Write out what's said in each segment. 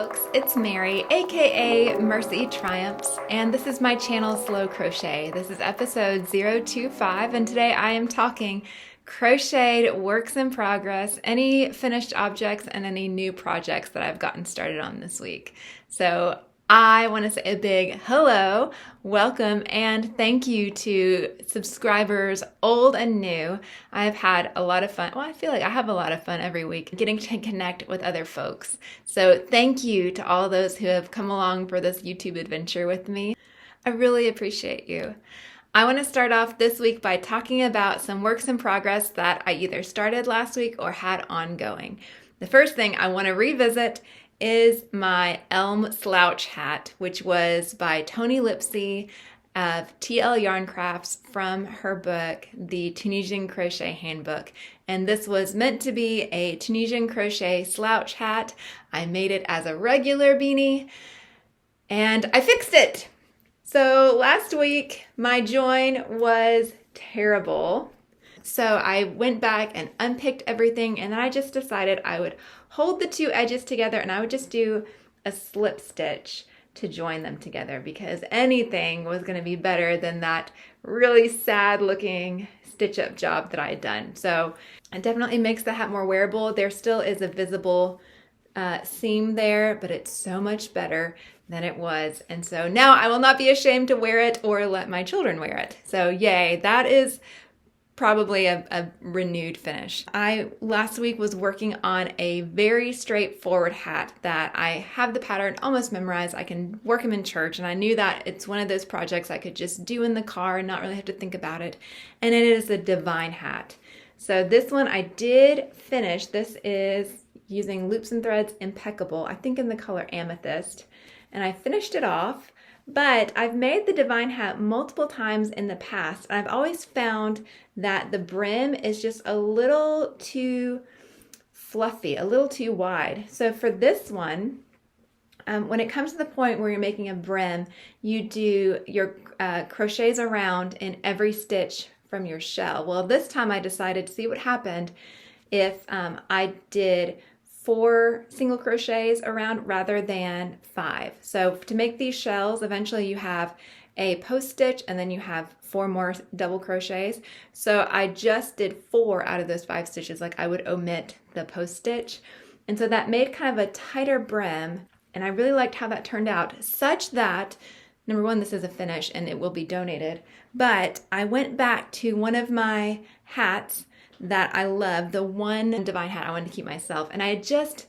folks, it's Mary, aka MercyTriumphs, and this is my channel Slow Crochet. This is episode 025, and today I am talking crocheted works in progress, any finished objects, and any new projects that I've gotten started on this week. So I want to say a big hello, welcome, and thank you to subscribers old and new. I've had a lot of fun. Well, I feel like I have a lot of fun every week getting to connect with other folks. So thank you to all those who have come along for this YouTube adventure with me. I really appreciate you. I want to start off this week by talking about some works in progress that I either started last week or had ongoing. The first thing I want to revisit is my Elm Slouch hat, which was by Toni Lipsey of TL Yarn Crafts from her book, The Tunisian Crochet Handbook. And this was meant to be a Tunisian crochet slouch hat. I made it as a regular beanie and I fixed it. So last week my join was terrible. So I went back and unpicked everything, and then I just decided I would hold the two edges together and I would just do a slip stitch to join them together, because anything was going to be better than that really sad looking stitch up job that I had done. So it definitely makes the hat more wearable. There still is a visible seam there, but it's so much better than it was. And so now I will not be ashamed to wear it or let my children wear it. So yay, that is probably a renewed finish. I last week was working on a very straightforward hat that I have the pattern almost memorized. I can work them in church, and I knew that it's one of those projects I could just do in the car and not really have to think about it. And it is a divine hat. So this one I did finish. This is using loops and threads impeccable, I think in the color amethyst, and I finished it off. But I've made the divine hat multiple times in the past, and I've always found that the brim is just a little too fluffy, a little too wide. So for this one, when it comes to the point where you're making a brim, you do your crochets around in every stitch from your shell. Well, this time I decided to see what happened if I did 4 single crochets around rather than 5. So to make these shells, eventually you have a post stitch and then you have 4 more double crochets. So I just did 4 out of those 5 stitches, like I would omit the post stitch. And so that made kind of a tighter brim, and I really liked how that turned out, such that, number one, this is a finish and it will be donated, but I went back to one of my hats that I love, the one divine hat I wanted to keep myself, and I had just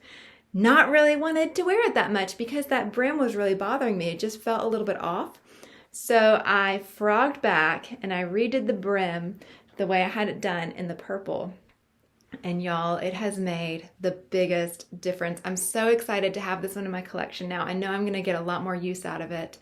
not really wanted to wear it that much because that brim was really bothering me. It just felt a little bit off. So I frogged back and I redid the brim the way I had it done in the purple. And y'all, it has made the biggest difference. I'm so excited to have this one in my collection now. I know I'm going to get a lot more use out of it.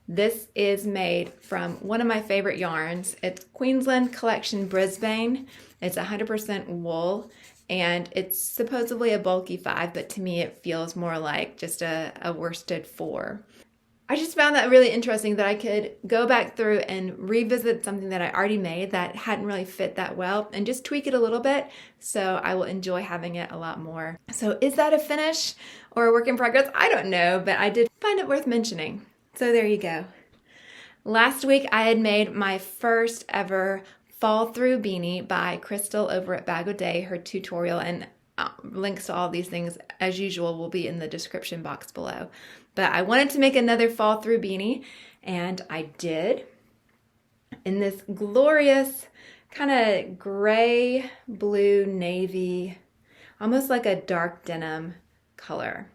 This is made from one of my favorite yarns. It's Queensland Collection Brisbane. It's 100% wool, and it's supposedly a bulky 5, but to me it feels more like just a worsted 4. I just found that really interesting that I could go back through and revisit something that I already made that hadn't really fit that well and just tweak it a little bit, so I will enjoy having it a lot more. So is that a finish or a work in progress? I don't know, but I did find it worth mentioning. So there you go. Last week I had made my first ever fall through beanie by Crystal over at Bag O' Day, her tutorial, and links to all these things as usual will be in the description box below. But I wanted to make another fall through beanie, and I did, in this glorious kind of gray, blue, navy, almost like a dark denim color.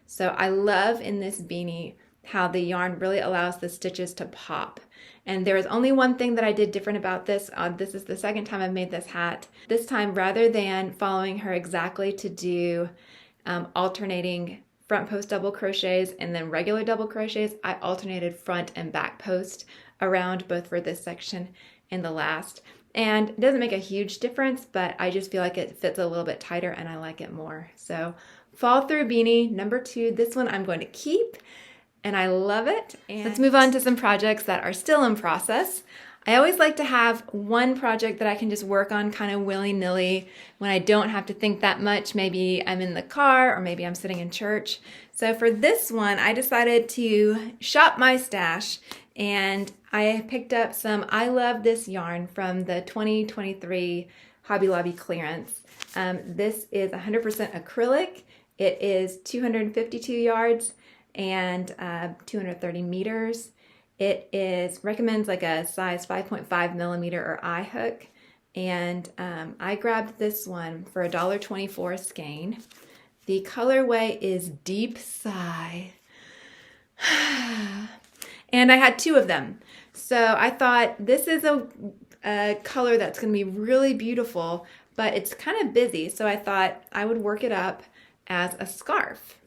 So I love in this beanie how the yarn really allows the stitches to pop. And there is only one thing that I did different about this. This is the second time I've made this hat. This time, rather than following her exactly to do alternating front post double crochets and then regular double crochets, I alternated front and back post around both for this section and the last. And it doesn't make a huge difference, but I just feel like it fits a little bit tighter and I like it more. So fall through beanie number 2. This one I'm going to keep, and I love it. And let's move on to some projects that are still in process. I always like to have one project that I can just work on kind of willy-nilly when I don't have to think that much. Maybe I'm in the car or maybe I'm sitting in church. So for this one, I decided to shop my stash and I picked up some I Love This yarn from the 2023 Hobby Lobby clearance. This is 100% acrylic. It is 252 yards and 230 meters. It recommends like a size 5.5 millimeter or eye hook. And I grabbed this one for $1.24 a skein. The colorway is Deep Sigh. And I had two of them. So I thought this is a color that's going to be really beautiful, but it's kind of busy. So I thought I would work it up as a scarf.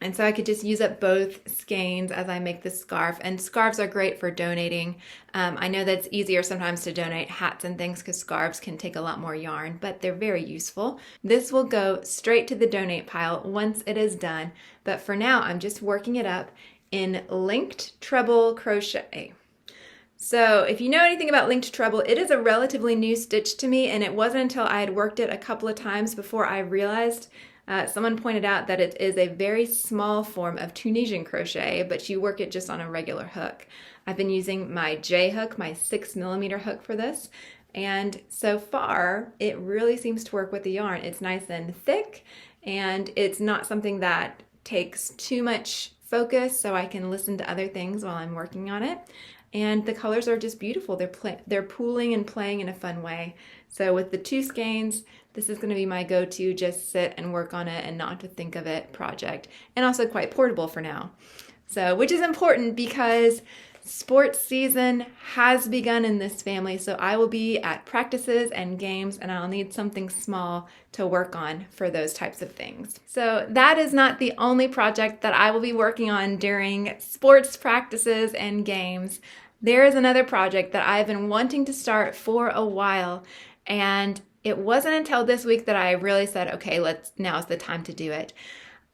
And so I could just use up both skeins as I make this scarf. And scarves are great for donating. I know that it's easier sometimes to donate hats and things because scarves can take a lot more yarn, but they're very useful. This will go straight to the donate pile once it is done. But for now, I'm just working it up in linked treble crochet. So if you know anything about linked treble, it is a relatively new stitch to me, and it wasn't until I had worked it a couple of times before I realized someone pointed out that it is a very small form of Tunisian crochet, but you work it just on a regular hook. I've been using my J hook, my 6 millimeter hook for this, and so far it really seems to work with the yarn. It's nice and thick, and it's not something that takes too much focus, so I can listen to other things while I'm working on it. And the colors are just beautiful. They're pooling and playing in a fun way. So with the two skeins, this is going to be my go-to just sit and work on it and not to think of it project. And also quite portable for now. So, which is important because sports season has begun in this family. So I will be at practices and games and I'll need something small to work on for those types of things. So that is not the only project that I will be working on during sports practices and games. There is another project that I've been wanting to start for a while, and it wasn't until this week that I really said, okay, now's the time to do it.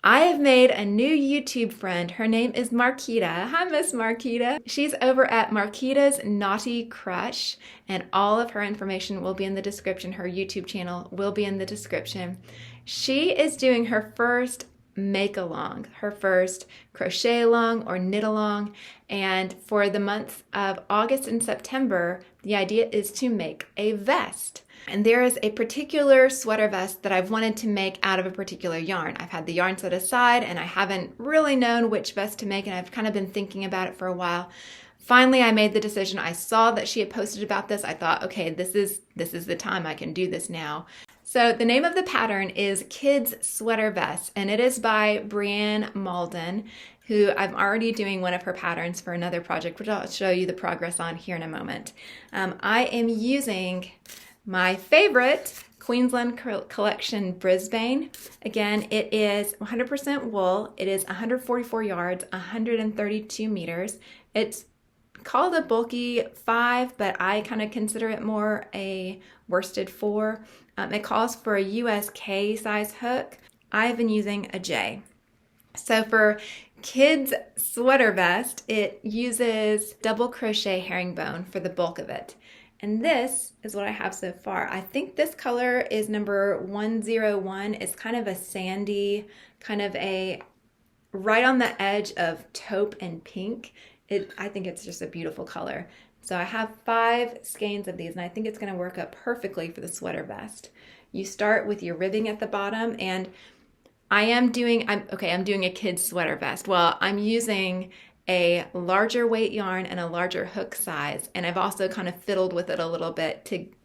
I have made a new YouTube friend. Her name is Marquita. Hi, Miss Marquita. She's over at Marquita's Knotty Crush, and all of her information will be in the description. Her YouTube channel will be in the description. She is doing her first make along, her first crochet along or knit along, and for the months of August and September, the idea is to make a vest. And there is a particular sweater vest that I've wanted to make out of a particular yarn. I've had the yarn set aside and I haven't really known which vest to make, and I've kind of been thinking about it for a while. Finally, I made the decision. I saw that she had posted about this. I thought, okay, this is the time. I can do this now. So the name of the pattern is Kids Sweater Vest, and it is by Breann Mauldin, who I'm already doing one of her patterns for another project, which I'll show you the progress on here in a moment. I am using my favorite Queensland Collection Brisbane. Again, it is 100% wool. It is 144 yards, 132 meters. It's called a bulky 5, but I kind of consider it more a worsted 4. It calls for a US K size hook. I've been using a J. So for Kids Sweater Vest, it uses double crochet herringbone for the bulk of it. And this is what I have so far. I think this color is number 101. It's kind of a sandy, kind of a right on the edge of taupe and pink. I think it's just a beautiful color. So I have 5 skeins of these, and I think it's going to work up perfectly for the sweater vest. You start with your ribbing at the bottom, and I'm doing a kid's sweater vest. Well, I'm using a larger weight yarn and a larger hook size, and I've also kind of fiddled with it a little bit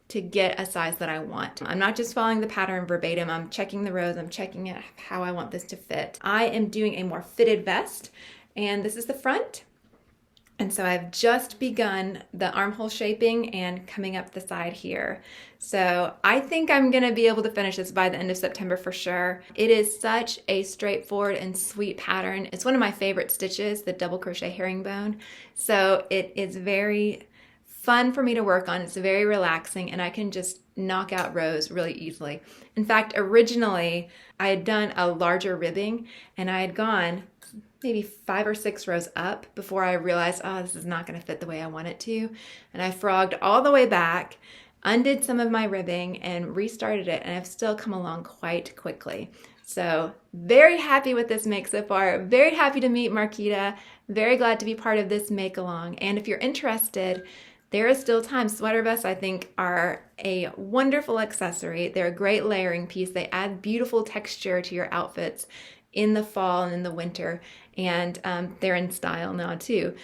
to get a size that I want. I'm not just following the pattern verbatim. I'm checking the rows. I'm checking it how I want this to fit. I am doing a more fitted vest, and this is the front. And so I've just begun the armhole shaping and coming up the side here. So I think I'm gonna be able to finish this by the end of September for sure. It is such a straightforward and sweet pattern. It's one of my favorite stitches, the double crochet herringbone. So it is very fun for me to work on. It's very relaxing, and I can just knock out rows really easily. In fact, originally I had done a larger ribbing, and I had gone maybe 5 or 6 rows up before I realized, oh, this is not going to fit the way I want it to. And I frogged all the way back, undid some of my ribbing, and restarted it, and I've still come along quite quickly. So very happy with this make so far. Very happy to meet Marquita. Very glad to be part of this make along. And if you're interested, there is still time. Sweater vests, I think, are a wonderful accessory. They're a great layering piece. They add beautiful texture to your outfits in the fall and in the winter. And they're in style now too.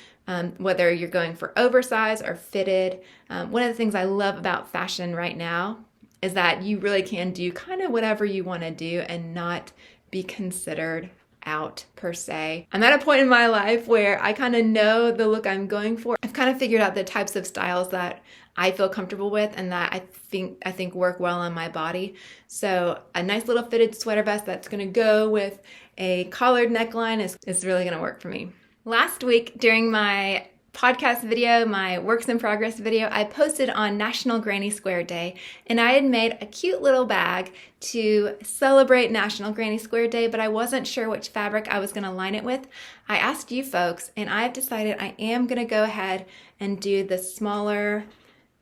Whether you're going for oversized or fitted. One of the things I love about fashion right now is that you really can do kind of whatever you want to do and not be considered out per se. I'm at a point in my life where I kind of know the look I'm going for. I've kind of figured out the types of styles that I feel comfortable with and that I think work well on my body. So a nice little fitted sweater vest that's going to go with a collared neckline is really going to work for me. Last week during my podcast video, my works in progress video, I posted on National Granny Square Day, and I had made a cute little bag to celebrate National Granny Square Day, but I wasn't sure which fabric I was going to line it with. I asked you folks, and I've decided I am going to go ahead and do the smaller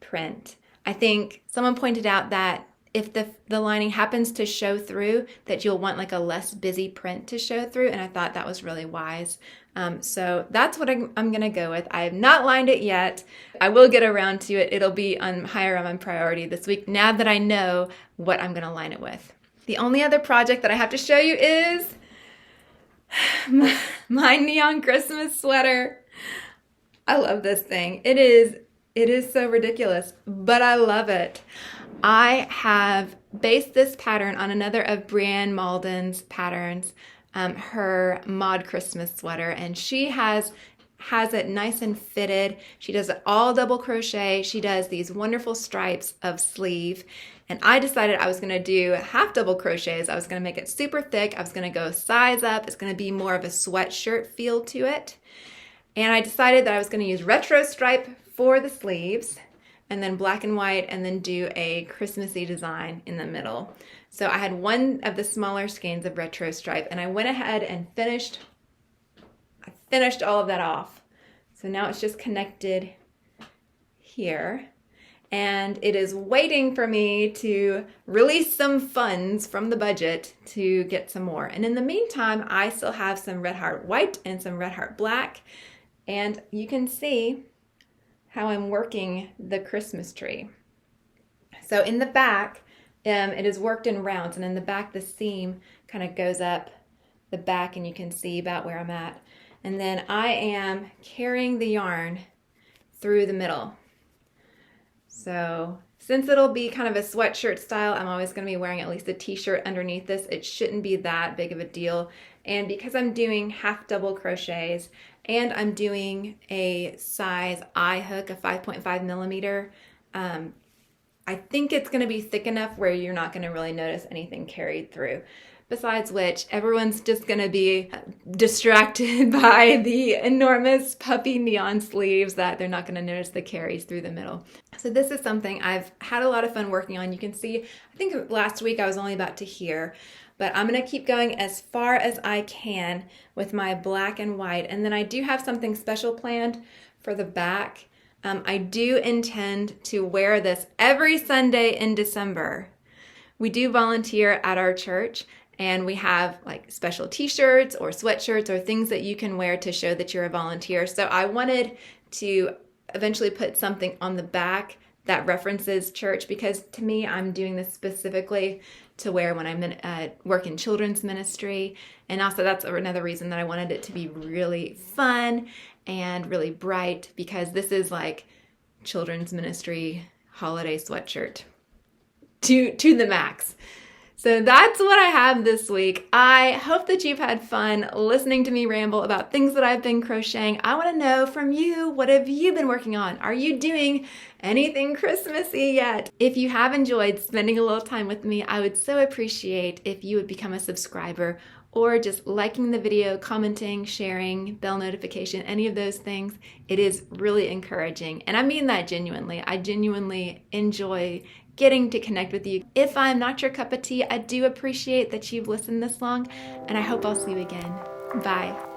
print. I think someone pointed out that if the lining happens to show through, that you'll want like a less busy print to show through, and I thought that was really wise. So that's what I'm going to go with. I have not lined it yet. I will get around to it. It'll be higher on my priority this week now that I know what I'm going to line it with. The only other project that I have to show you is my neon Christmas sweater. I love this thing. It is so ridiculous, but I love it. I have based this pattern on another of Breann Mauldin's patterns, her Mod Christmas sweater, and she has it nice and fitted. She does it all double crochet. She does these wonderful stripes of sleeve, and I decided I was going to do half double crochets. I was going to make it super thick. I was going to go size up. It's going to be more of a sweatshirt feel to it, and I decided that I was going to use retro stripe for the sleeves, and then black and white, and then do a Christmassy design in the middle. So I had one of the smaller skeins of retro stripe, and I went ahead and finished all of that off. So now it's just connected here, and it is waiting for me to release some funds from the budget to get some more. And in the meantime, I still have some Red Heart White and some Red Heart Black, and you can see how I'm working the Christmas tree. So in the back, it is worked in rounds, and in the back the seam kind of goes up the back, and you can see about where I'm at. And then I am carrying the yarn through the middle. So since it'll be kind of a sweatshirt style, I'm always going to be wearing at least a t-shirt underneath this. It shouldn't be that big of a deal. And because I'm doing half double crochets, and I'm doing a size I hook, a 5.5 millimeter, I think it's going to be thick enough where you're not going to really notice anything carried through. Besides which, everyone's just going to be distracted by the enormous puffy neon sleeves that they're not going to notice the carries through the middle. So this is something I've had a lot of fun working on. You can see, I think last week I was only about to here, but I'm going to keep going as far as I can with my black and white. And then I do have something special planned for the back. I do intend to wear this every Sunday in December. We do volunteer at our church, and we have like special t-shirts or sweatshirts or things that you can wear to show that you're a volunteer. So I wanted to eventually put something on the back that references church, because to me, I'm doing this specifically to wear when I'm work in children's ministry. And also that's another reason that I wanted it to be really fun and really bright, because this is like children's ministry holiday sweatshirt to the max. So that's what I have this week. I hope that you've had fun listening to me ramble about things that I've been crocheting. I want to know from you, what have you been working on? Are you doing anything Christmassy yet? If you have enjoyed spending a little time with me, I would so appreciate if you would become a subscriber, or just liking the video, commenting, sharing, bell notification, any of those things. It is really encouraging. And I mean that genuinely. I genuinely enjoy getting to connect with you. If I'm not your cup of tea, I do appreciate that you've listened this long, and I hope I'll see you again. Bye.